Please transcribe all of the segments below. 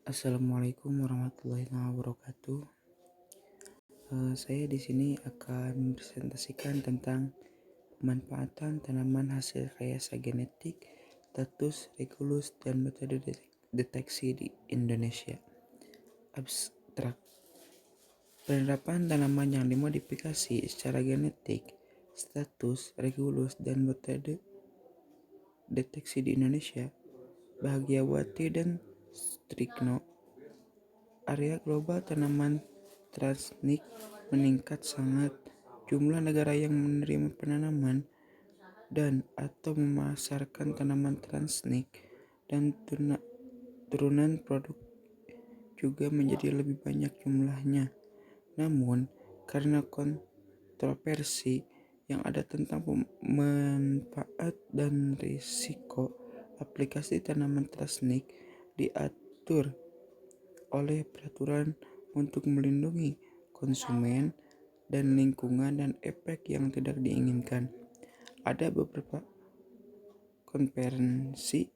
Assalamualaikum warahmatullahi wabarakatuh. Saya di sini akan mempresentasikan tentang pemanfaatan tanaman hasil rekayasa genetik, status, regulus, dan metode deteksi di Indonesia. Abstrak. Penerapan tanaman yang dimodifikasi secara genetik, status, regulus, dan metode deteksi di Indonesia. Bahagiawati dan Strikno. Area global tanaman transnik meningkat sangat. Jumlah negara yang menerima penanaman dan atau memasarkan tanaman transnik dan turunan produk juga menjadi lebih banyak jumlahnya. Namun, karena kontroversi yang ada tentang manfaat dan risiko aplikasi tanaman transnik diatur oleh peraturan untuk melindungi konsumen dan lingkungan dan efek yang tidak diinginkan. Ada beberapa konferensi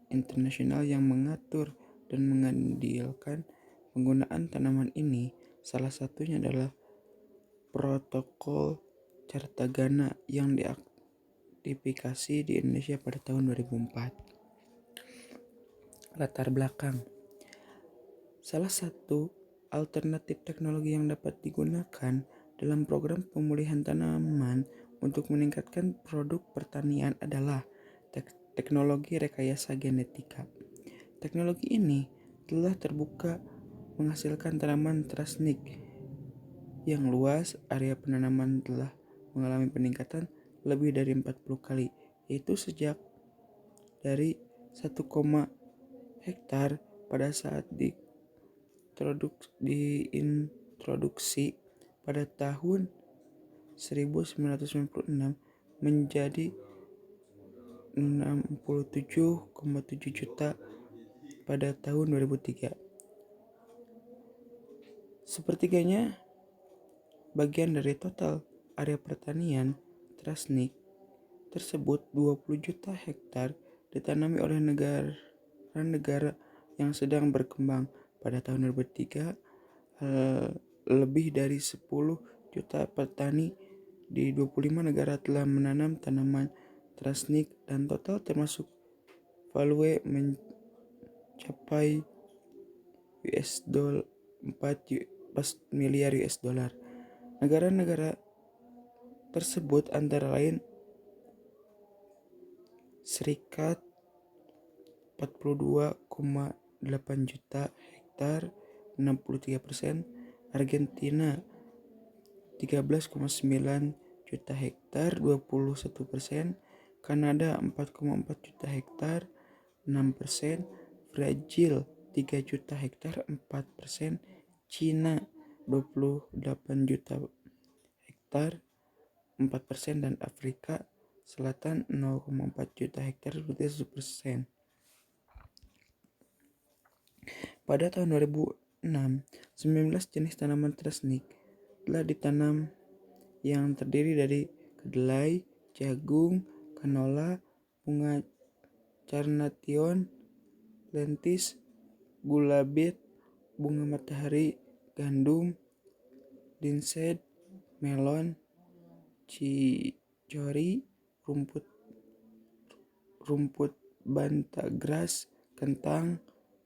internasional yang mengatur dan mengandilkan penggunaan tanaman ini. Salah satunya adalah Protokol Cartagena yang diaktifkan di Indonesia pada tahun 2004. Latar belakang. Salah satu alternatif teknologi yang dapat digunakan dalam program pemulihan tanaman untuk meningkatkan produk pertanian adalah teknologi rekayasa genetika. Teknologi ini telah terbuka menghasilkan tanaman transnik yang luas. Area penanaman telah mengalami peningkatan lebih dari 40 kali, yaitu sejak dari 1, hektar pada saat diintroduksi pada tahun 1996 menjadi 67,7 juta pada tahun 2003. Sepertiganya bagian dari total area pertanian transnik tersebut, 20 juta hektar, ditanami oleh negara-negara yang sedang berkembang. Pada tahun 2003, lebih dari 10 juta petani di 25 negara telah menanam tanaman transnik dan total termasuk value mencapai $4 miliar. Negara-negara tersebut antara lain Serikat 42,8 juta hektar 63%, Argentina 13,9 juta hektar 21%, Kanada 4,4 juta hektar 6%, Brazil 3 juta hektar 4%, Cina 28 juta hektar 4%, dan Afrika Selatan 0,4 juta hektar 1%. Pada tahun 2006, 19 jenis tanaman transnik telah ditanam yang terdiri dari kedelai, jagung, canola, bunga carnation, lentis, gula bit, bunga matahari, gandum, linseed, melon, cori, rumput bantagras, kentang,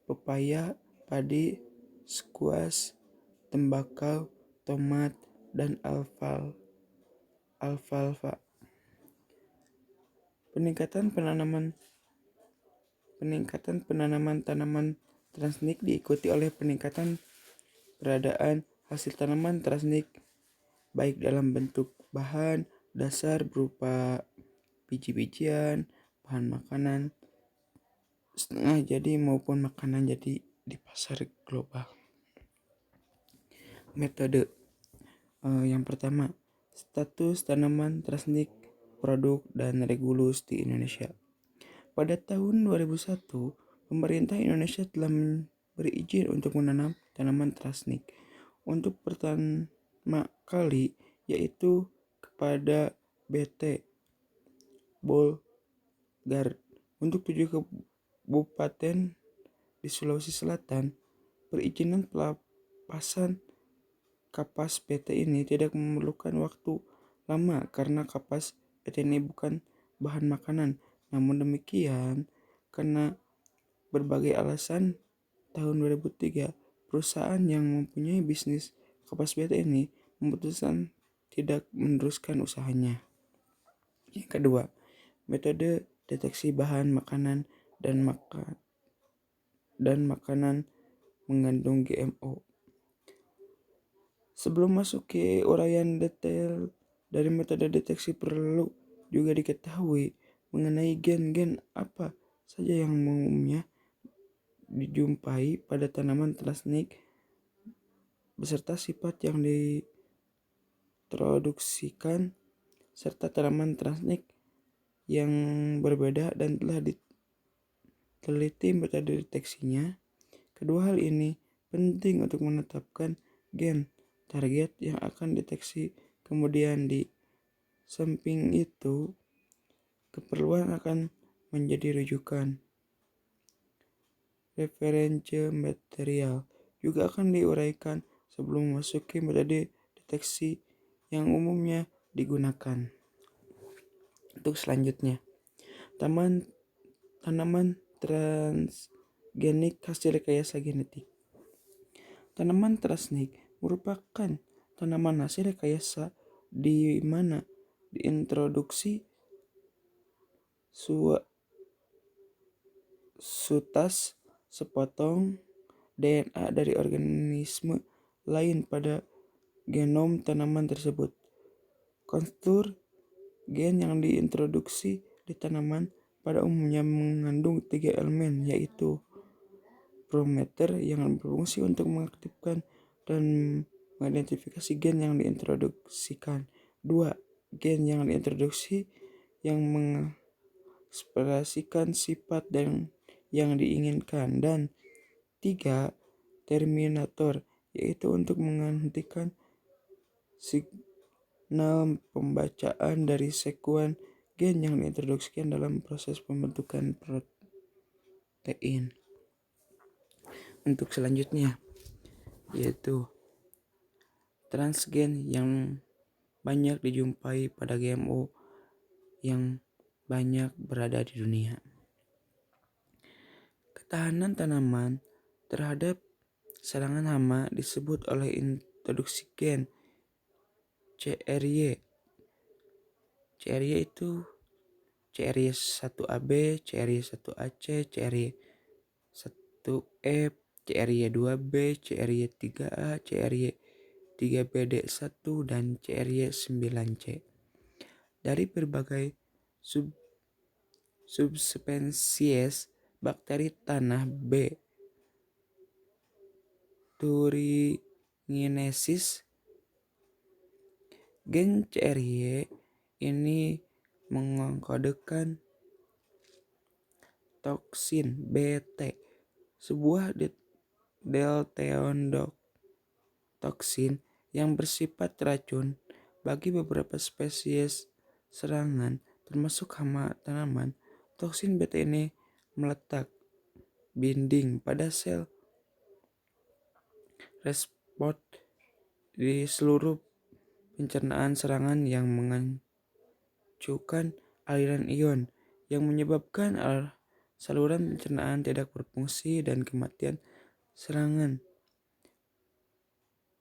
pepaya, padi, squash, tembakau, tomat, dan alfalfa. Peningkatan penanaman tanaman transnik diikuti oleh peningkatan peradaan hasil tanaman transnik baik dalam bentuk bahan dasar berupa biji-bijian, bahan makanan setengah jadi maupun makanan jadi di pasar global. Metode yang pertama, status tanaman transnik, produk, dan regulus di Indonesia. Pada tahun 2001, pemerintah Indonesia telah memberi izin untuk menanam tanaman transnik untuk pertama kali, yaitu kepada BT Bolgard untuk 7 kabupaten di Sulawesi Selatan, perizinan pelepasan kapas BT ini tidak memerlukan waktu lama karena kapas BT ini bukan bahan makanan. Namun demikian, karena berbagai alasan, tahun 2003, perusahaan yang mempunyai bisnis kapas BT ini memutuskan tidak meneruskan usahanya. Yang kedua, metode deteksi bahan makanan dan makanan mengandung GMO. Sebelum masuk ke uraian detail dari metode deteksi, perlu juga diketahui mengenai gen-gen apa saja yang umumnya dijumpai pada tanaman transnik beserta sifat yang diintroduksikan serta tanaman transnik yang berbeda dan telah diteliti metode deteksinya. Kedua hal ini penting untuk menetapkan gen target yang akan deteksi. Kemudian di samping itu, keperluan akan menjadi rujukan. Referensi material juga akan diuraikan sebelum masuk ke metode deteksi yang umumnya digunakan. Untuk selanjutnya, tanaman transgenik hasil rekayasa genetik. Tanaman transgenik merupakan tanaman hasil rekayasa di mana diintroduksi sutas sepotong DNA dari organisme lain pada genom tanaman tersebut. Kontur gen yang diintroduksi di tanaman pada umumnya mengandung 3 elemen, yaitu promoter yang berfungsi untuk mengaktifkan dan mengidentifikasi gen yang diintroduksikan. 2. Gen yang diintroduksi yang mengekspresikan sifat dan yang diinginkan. Dan 3. Terminator, yaitu untuk menghentikan signal pembacaan dari sekuen gen yang diintroduksikan dalam proses pembentukan protein. Untuk selanjutnya, yaitu transgen yang banyak dijumpai pada GMO yang banyak berada di dunia. Ketahanan tanaman terhadap serangan hama disebut oleh introduksi gen CRY. CRY itu CRY1AB, CRY1AC, CRY1F, CRY2B, CRY3A, CRY3BD1, dan CRY9C. Dari berbagai subspesies bakteri tanah B. Thuringiensis. Gen CRY ini mengkodekan toksin BT, sebuah delteondotoksin yang bersifat racun bagi beberapa spesies serangan termasuk hama tanaman. Toksin BT ini meletak binding pada sel respons di seluruh pencernaan serangan yang menghancurkan aliran ion yang menyebabkan saluran pencernaan tidak berfungsi dan kematian serangan.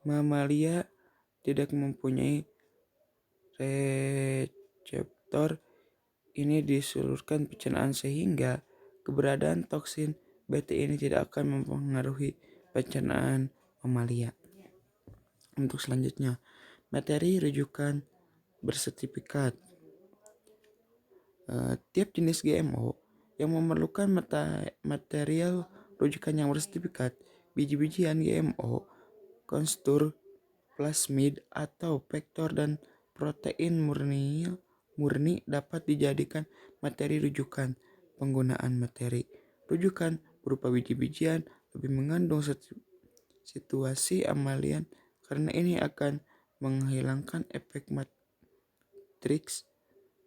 Mamalia tidak mempunyai reseptor ini disalurkan pencernaan sehingga keberadaan toksin BT ini tidak akan mempengaruhi pencernaan mamalia. Untuk selanjutnya, materi rujukan bersertifikat. Tiap jenis GMO yang memerlukan material rujukan yang bersertifikat. Biji-bijian GMO, konstur plasmid atau vektor dan protein murni dapat dijadikan materi rujukan. Penggunaan materi rujukan berupa biji-bijian lebih mengandung situasi amalian karena ini akan menghilangkan efek matriks,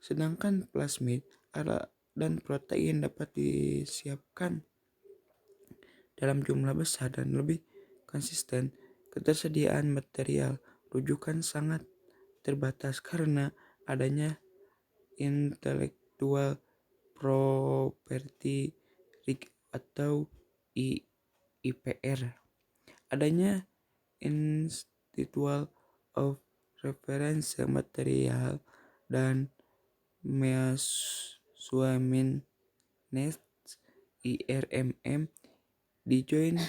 sedangkan plasmid dan protein dapat disiapkan dalam jumlah besar dan lebih konsisten. Ketersediaan material rujukan sangat terbatas karena adanya intellectual property right atau IPR. Adanya Institute of Reference Material dan Measurement IRMM di Joint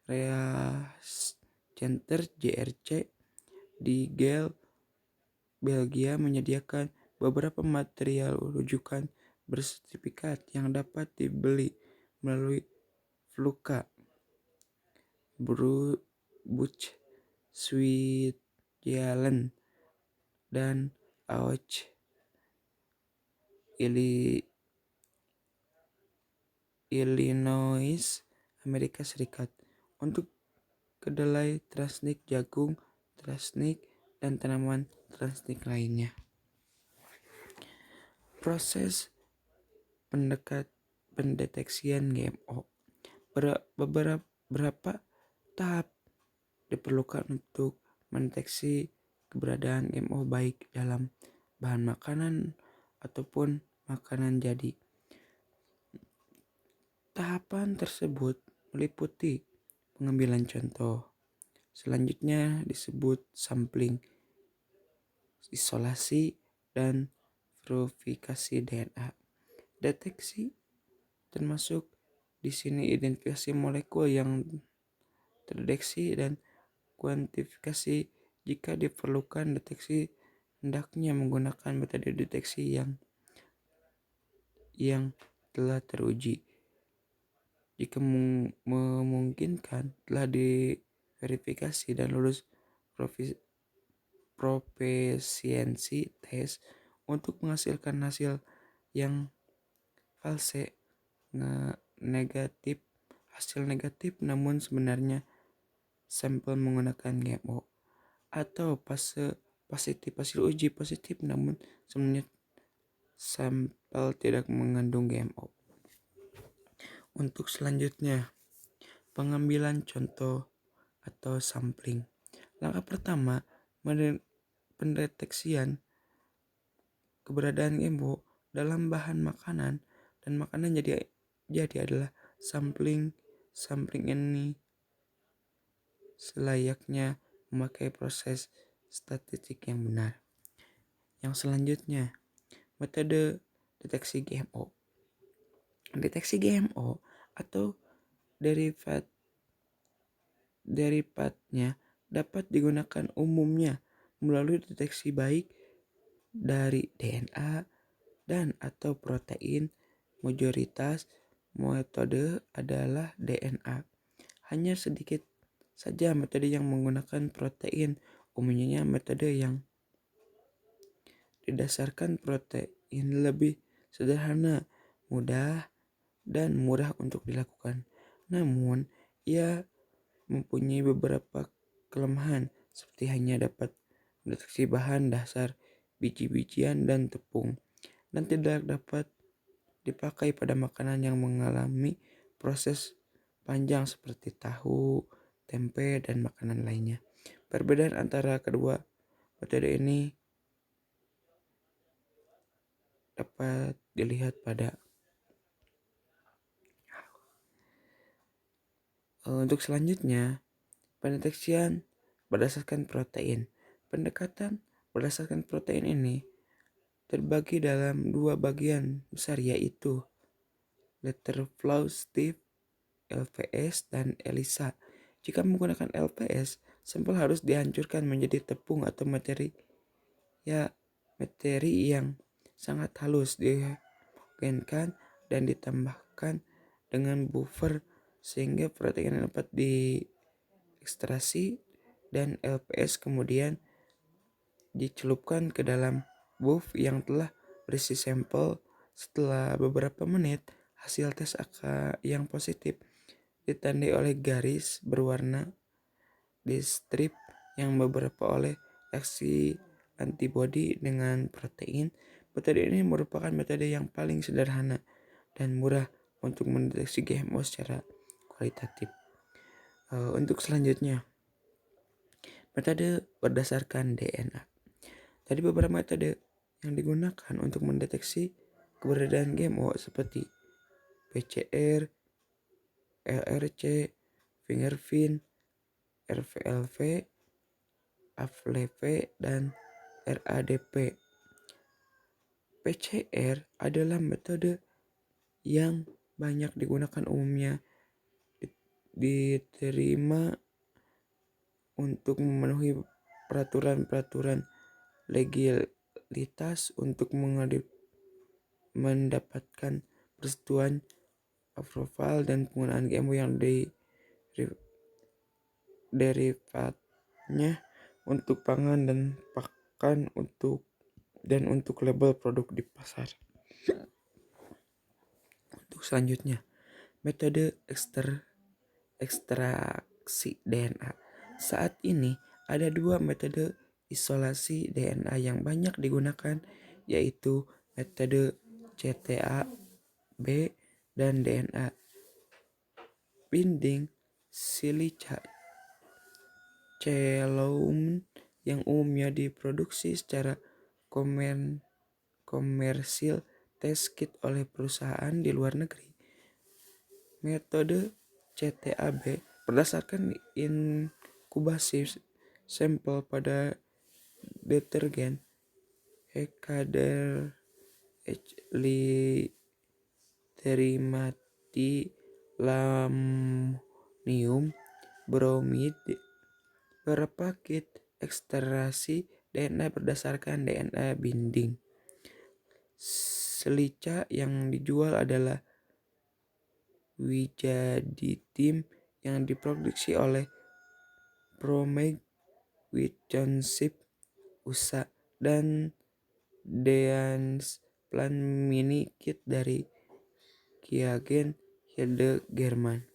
Research Center JRC di Gel, Belgia menyediakan beberapa material rujukan bersertifikat yang dapat dibeli melalui Fluka, Buch, Switzerland, dan Auch, Illinois, Amerika Serikat. Untuk kedelai transnik, jagung transnik, dan tanaman transnik lainnya. Proses pendeteksian GMO. Beberapa tahap diperlukan untuk mendeteksi keberadaan GMO baik dalam bahan makanan ataupun makanan jadi. Tahapan tersebut meliputi pengambilan contoh. Selanjutnya disebut sampling, isolasi, dan verifikasi DNA. Deteksi termasuk di sini identifikasi molekul yang terdeteksi dan kuantifikasi. Jika diperlukan deteksi, hendaknya menggunakan metode deteksi yang telah teruji. Jika memungkinkan, telah diverifikasi dan lulus proficiency test untuk menghasilkan hasil yang false negatif, hasil negatif namun sebenarnya sampel menggunakan GMO, atau positif, hasil uji positif namun sebenarnya sampel tidak mengandung GMO. Untuk selanjutnya, pengambilan contoh atau sampling. Langkah pertama, pendeteksian keberadaan GMO dalam bahan makanan dan makanan jadi adalah sampling ini selayaknya memakai proses statistik yang benar. Yang selanjutnya, metode deteksi GMO. Deteksi GMO atau derivatnya dapat digunakan umumnya melalui deteksi baik dari DNA dan atau protein. Mayoritas metode adalah DNA. Hanya sedikit saja metode yang menggunakan protein, umumnya metode yang didasarkan protein lebih sederhana, mudah, dan murah untuk dilakukan. Namun, ia mempunyai beberapa kelemahan seperti hanya dapat mendeteksi bahan dasar biji-bijian dan tepung dan tidak dapat dipakai pada makanan yang mengalami proses panjang seperti tahu, tempe, dan makanan lainnya. Perbedaan antara kedua metode ini dapat dilihat pada untuk selanjutnya, pendeteksian berdasarkan protein. Pendekatan berdasarkan protein ini terbagi dalam dua bagian besar, yaitu letter flow Steve, LPS, dan ELISA. Jika menggunakan LPS, sampel harus dihancurkan menjadi tepung atau materi yang sangat halus, dihogenkan dan ditambahkan dengan buffer sehingga protein dapat diekstraksi, dan LPS kemudian dicelupkan ke dalam buff yang telah berisi sampel. Setelah beberapa menit, hasil tes yang positif ditandai oleh garis berwarna di strip yang beberapa oleh reaksi antibodi dengan protein. Metode ini merupakan metode yang paling sederhana dan murah untuk mendeteksi GMO secara kualitatif. Untuk selanjutnya, metode berdasarkan DNA. Tadi beberapa metode yang digunakan untuk mendeteksi keberadaan GMO seperti PCR, LRC, fingerprint, RVLV, AVLV, dan RADP. PCR adalah metode yang banyak digunakan umumnya diterima untuk memenuhi peraturan-peraturan legalitas untuk mendapatkan persetujuan approval dan penggunaan GMO yang derivatnya untuk pangan dan pakan untuk label produk di pasar. Untuk selanjutnya, metode ekstraksi DNA. Saat ini ada dua metode isolasi DNA yang banyak digunakan, yaitu metode CTAB dan DNA binding silica celloum yang umumnya diproduksi secara komersil test kit oleh perusahaan di luar negeri. Metode CTAB berdasarkan inkubasi sampel pada detergen Hekader lamonium bromide. Beberapa kit ekstraksi DNA berdasarkan DNA binding silica yang dijual adalah Wijaditim yang diproduksi oleh Promeg Wisconsin USA dan Deans Plan Mini Kit dari Kiagen Hilde German.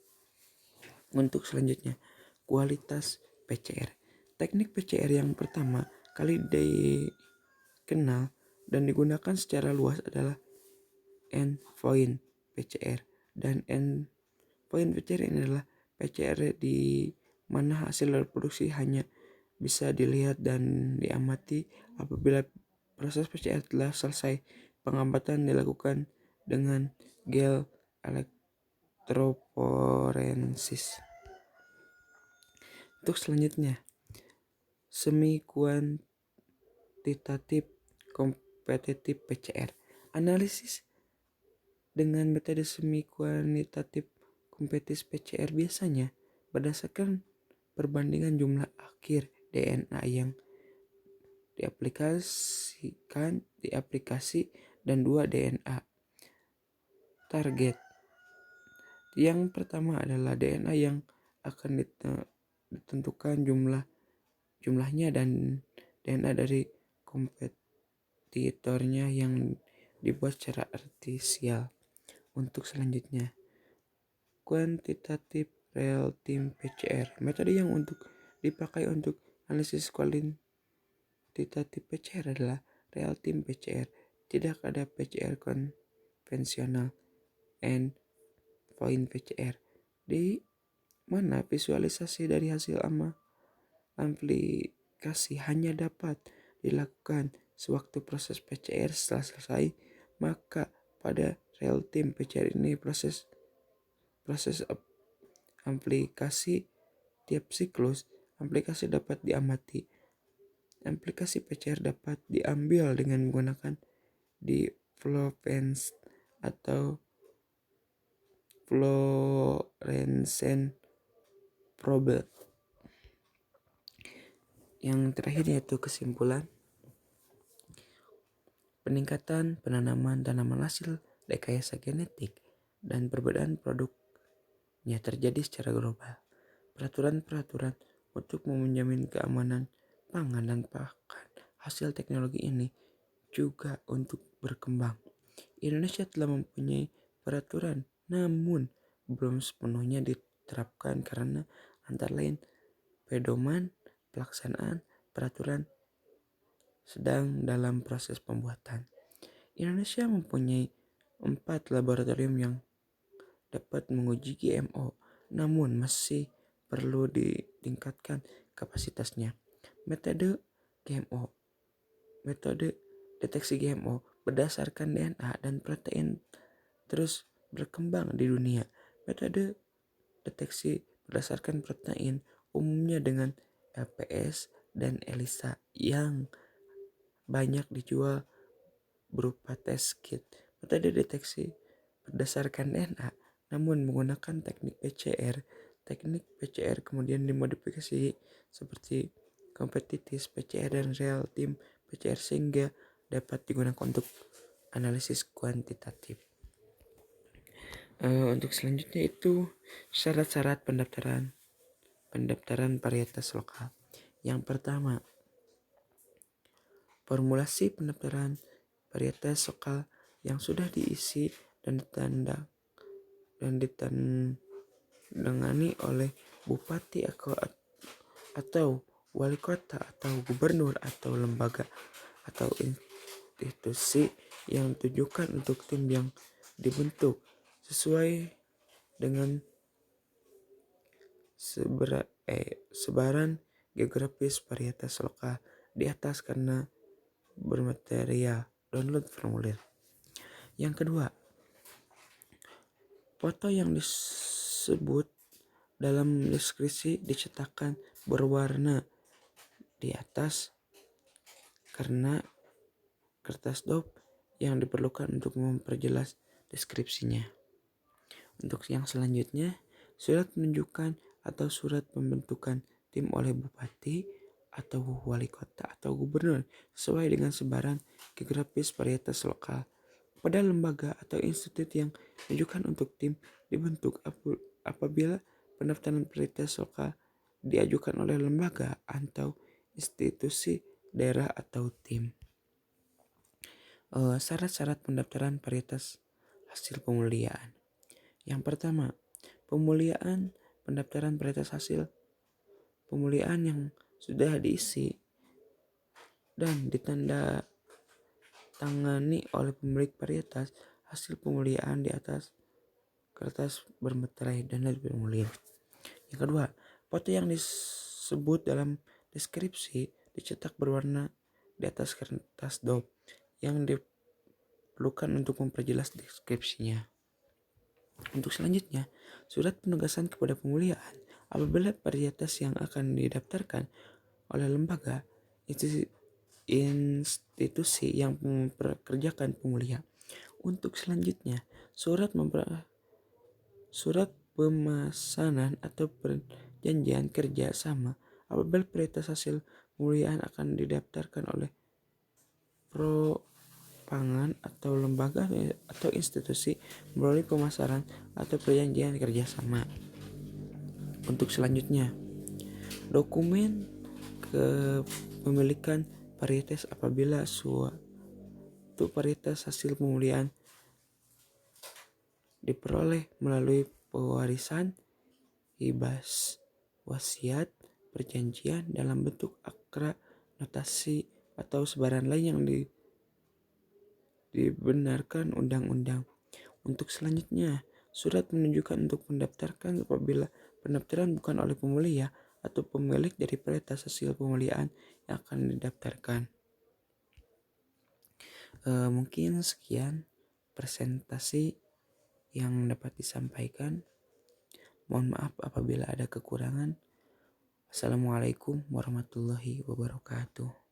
Untuk selanjutnya, kualitas PCR. Teknik PCR yang pertama kali dikenal dan digunakan secara luas adalah endpoint PCR. Dan endpoint PCR ini adalah PCR di mana hasil reproduksi hanya bisa dilihat dan diamati apabila proses PCR telah selesai. Pengamatan dilakukan dengan gel elektroforensis. Untuk selanjutnya, semi kuantitatif kompetitif PCR. Analisis dengan metode semi kuantitatif kompetitif PCR biasanya berdasarkan perbandingan jumlah akhir DNA yang diaplikasi dan dua DNA target. Yang pertama adalah DNA yang akan ditentukan jumlahnya dan DNA dari kompetitornya yang dibuat secara artifisial. Untuk selanjutnya, kuantitatif real time PCR. Metode yang dipakai untuk analisis kuantitatif PCR adalah real time PCR. Tidak ada PCR konvensional endpoint PCR, di mana visualisasi dari hasil aplikasi hanya dapat dilakukan sewaktu proses PCR setelah selesai. Maka pada real time PCR ini proses aplikasi tiap siklus aplikasi dapat diamati. Aplikasi PCR dapat diambil dengan menggunakan fluorescence atau fluorescent probe. Yang terakhir yaitu kesimpulan. Peningkatan penanaman tanaman hasil rekayasa genetik dan perbedaan produknya terjadi secara global. Peraturan-peraturan untuk menjamin keamanan pangan dan pakan hasil teknologi ini juga untuk berkembang. Indonesia telah mempunyai peraturan, namun belum sepenuhnya diterapkan karena antara lain pedoman pelaksanaan peraturan sedang dalam proses pembuatan. Indonesia mempunyai 4 laboratorium yang dapat menguji GMO namun masih perlu ditingkatkan kapasitasnya. Metode GMO, metode deteksi GMO berdasarkan DNA dan protein terus berkembang di dunia. Metode deteksi berdasarkan protein umumnya dengan LPS dan ELISA yang banyak dijual berupa test kit. Metode deteksi berdasarkan DNA namun menggunakan teknik PCR. Teknik PCR kemudian dimodifikasi seperti competitive PCR dan real time PCR sehingga dapat digunakan untuk analisis kuantitatif. Untuk selanjutnya itu syarat-syarat pendaftaran varietas lokal. Yang pertama, formulasi pendaftaran varietas lokal yang sudah diisi dan ditandangani oleh bupati atau wali kota atau gubernur atau lembaga atau institusi yang ditujukan untuk tim yang dibentuk sesuai dengan sebaran geografis varietas lokal di atas karena bermateria download formulir. Yang kedua, foto yang disebut dalam deskripsi dicetakkan berwarna di atas karena kertas dop yang diperlukan untuk memperjelas deskripsinya. Untuk yang selanjutnya, surat penunjukan atau surat pembentukan tim oleh bupati atau wali kota atau gubernur sesuai dengan sebaran geografis varietas lokal pada lembaga atau institut yang diajukan untuk tim dibentuk apabila pendaftaran varietas lokal diajukan oleh lembaga atau institusi daerah atau tim. Syarat-syarat pendaftaran varietas hasil pemuliaan. Yang pertama, pemuliaan pendaftaran varietas hasil pemuliaan yang sudah diisi dan ditanda tangani oleh pemilik varietas hasil pemuliaan di atas kertas bermeterai dan lebih mulia. Yang kedua, foto yang disebut dalam deskripsi dicetak berwarna di atas kertas dop yang diperlukan untuk memperjelas deskripsinya. Untuk selanjutnya, surat penugasan kepada pemuliaan apabila varietas yang akan didaftarkan oleh lembaga institusi yang memperkerjakan pemulihan. Untuk selanjutnya, surat pemasanan atau perjanjian kerja sama apabila varietas hasil pemulihan akan didaftarkan oleh pangan atau lembaga atau institusi melalui pemasaran atau perjanjian kerjasama. Untuk selanjutnya, dokumen kepemilikan varietas apabila suatu varietas hasil pemulihan diperoleh melalui pewarisan, hibah, wasiat, perjanjian dalam bentuk akta, notasi atau sebaran lain yang dibenarkan undang-undang. Untuk selanjutnya, surat menunjukkan untuk mendaftarkan apabila pendaftaran bukan oleh pemulia atau pemilik dari varietas hasil pemulihan yang akan didaftarkan. Mungkin sekian presentasi yang dapat disampaikan. Mohon maaf apabila ada kekurangan. Assalamualaikum warahmatullahi wabarakatuh.